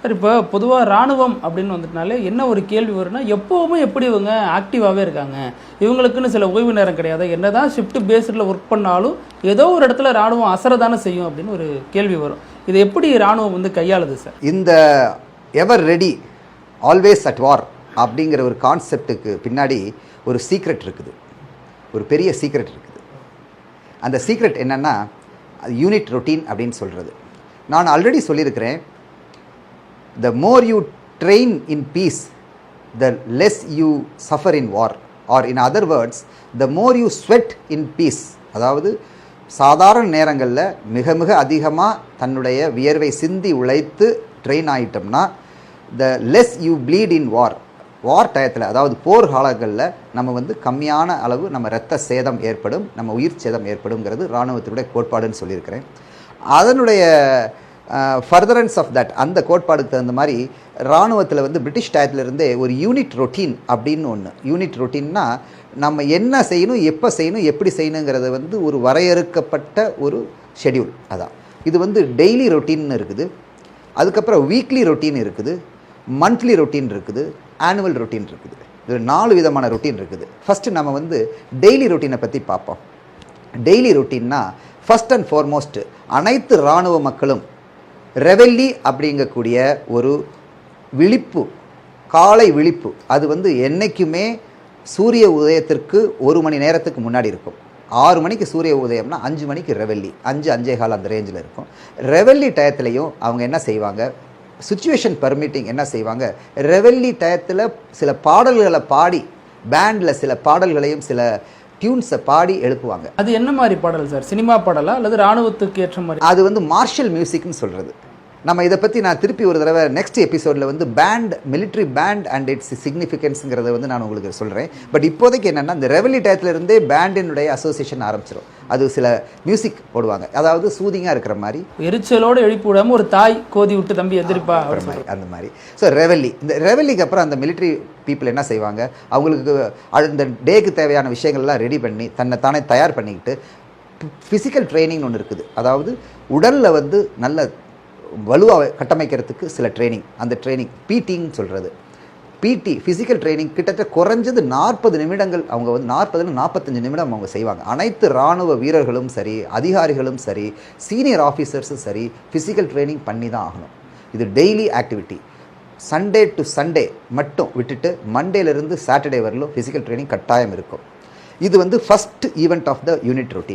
Sir இப்போ பொதுவாக ராணுவம் அப்படின்னு வந்துட்டனாலே என்ன ஒரு கேள்வி வரும்னா எப்போவுமே எப்படி இவங்க ஆக்டிவாகவே இருக்காங்க, இவங்களுக்குன்னு சில ஓய்வு நேரம் கிடையாது, என்ன தான் ஷிஃப்ட் பேஸ்டில் ஒர்க் பண்ணாலும் ஏதோ ஒரு இடத்துல ராணுவம் அசரதானே செய்யும் அப்படின்னு ஒரு கேள்வி வரும். இது எப்படி ராணுவம் வந்து கையாளுது சார்? இந்த எவர் ரெடி ஆல்வேஸ் அட் வார் அப்படிங்கிற ஒரு கான்செப்டுக்கு பின்னாடி ஒரு சீக்ரெட் இருக்குது, ஒரு பெரிய சீக்ரெட் இருக்குது. அந்த சீக்ரெட் என்னென்னா யூனிட் ரொட்டீன் அப்படின்னு சொல்கிறது. நான் ஆல்ரெடி சொல்லியிருக்கிறேன், the more you train in peace, the less you suffer in war, or in other words, the more you sweat in peace. அதாவது சாதாரண நேரங்களில் மிக மிக அதிகமாக தன்னுடைய வியர்வை சிந்தி உழைத்து ட்ரெயின் ஆகிட்டோம்னா the less you bleed in war. War டயத்தில், அதாவது போர் காலங்களில் நம்ம வந்து கம்மியான அளவு நம்ம இரத்த சேதம் ஏற்படும், நம்ம உயிர் சேதம் ஏற்படுங்கிறது இராணுவத்தினுடைய கோட்பாடுன்னு சொல்லியிருக்கிறேன். அதனுடைய ஃபர்தரன்ஸ் ஆஃப் தட், அந்த கோட்பாடுக்கு தகுந்த மாதிரி இராணுவத்தில் வந்து பிரிட்டிஷ் டயத்திலிருந்தே ஒரு யூனிட் ரொட்டீன் அப்படின்னு ஒன்று. யூனிட் ரொட்டீன்னா நம்ம என்ன செய்யணும், எப்போ செய்யணும், எப்படி செய்யணுங்கிறத வந்து ஒரு வரையறுக்கப்பட்ட ஒரு ஷெடியூல். அதான் இது வந்து டெய்லி ரொட்டீன் இருக்குது, அதுக்கப்புறம் வீக்லி ரொட்டீன் இருக்குது, மந்த்லி ரொட்டீன் இருக்குது, ஆனுவல் ரொட்டீன் இருக்குது. இது 4 விதமான ரொட்டீன் இருக்குது. ஃபஸ்ட்டு நம்ம வந்து டெய்லி ரொட்டீனை பற்றி பார்ப்போம். டெய்லி ரொட்டீன்னா ஃபஸ்ட் அண்ட் ஃபார்மோஸ்ட் அனைத்து இராணுவ மக்களும் ரெவெல்லி அப்படிங்கக்கூடிய ஒரு விழிப்பு, காலை விழிப்பு, அது வந்து என்றைக்குமே சூரிய உதயத்திற்கு 1 மணி நேரத்துக்கு முன்னாடி இருக்கும். 6 மணிக்கு சூரிய உதயம்னா 5 மணிக்கு ரெவெல்லி, 5-5:15 அந்த ரேஞ்சில் இருக்கும். ரெவெல்லி டயத்துலையும் அவங்க என்ன செய்வாங்க, சுச்சுவேஷன் பர்மிட்டிங் என்ன செய்வாங்க, ரெவெல்லி டயத்தில் சில பாடல்களை பாடி, பேண்டில் சில பாடல்களையும் சில டியூன்ஸை பாடி எழுப்புவாங்க. அது என்ன மாதிரி பாடல் சார்? சினிமா பாடலா அல்லது ராணுவத்துக்கு ஏற்ற மாதிரி? அது வந்து மார்ஷல் மியூசிக்னு சொல்கிறது. நம்ம இதை பற்றி நான் திருப்பி ஒரு தடவை நெக்ஸ்ட் எபிசோடில் வந்து band, military band and it's சிக்னிஃபிகன்ஸுங்கிறத வந்து நான் உங்களுக்கு சொல்கிறேன். பட் இப்போதைக்கு என்னென்னா, இந்த ரெவெல்லி டயத்துலேருந்தே பேண்டினுடைய அசோசியேஷன் ஆரம்பிச்சிடும். அது சில மியூசிக் போடுவாங்க, அதாவது சூதிங்காக இருக்கிற மாதிரி, எரிச்சலோடு எழுப்பி விடாமல் ஒரு தாய் கோதி விட்டு தம்பி எதிர்ப்பா மாதிரி, அந்த மாதிரி. ஸோ ரெவெல்லி, இந்த ரெவெல்லிக்கு அப்புறம் அந்த மிலிட்ரி பீப்புள் என்ன செய்வாங்க, அவங்களுக்கு அந்த டேக்கு தேவையான விஷயங்கள்லாம் ரெடி பண்ணி தன்னை தானே தயார் பண்ணிக்கிட்டு ஃபிசிக்கல் ட்ரைனிங்னு ஒன்று இருக்குது. அதாவது உடலில் வந்து நல்ல வலுவாக கட்டமைக்கிறதுக்கு சில ட்ரைனிங், அந்த ட்ரைனிங் பிடின்னு சொல்கிறது. பிடி ஃபிசிக்கல் ட்ரைனிங் கிட்டத்தட்ட குறைஞ்சது 40 நிமிடங்கள் அவங்க வந்து 40-45 நிமிடம் அவங்க செய்வாங்க. அனைத்து இராணுவ வீரர்களும் சரி, அதிகாரிகளும் சரி, சீனியர் ஆஃபீஸர்ஸும் சரி ஃபிசிக்கல் ட்ரைனிங் பண்ணி தான் ஆகணும். இது daily activity. Sunday to Sunday மட்டும் விட்டுட்டு மண்டேலேருந்து சாட்டர்டே வரலும் ஃபிசிக்கல் ட்ரைனிங் கட்டாயம் இருக்கும். இது வந்து first event of the unit routine.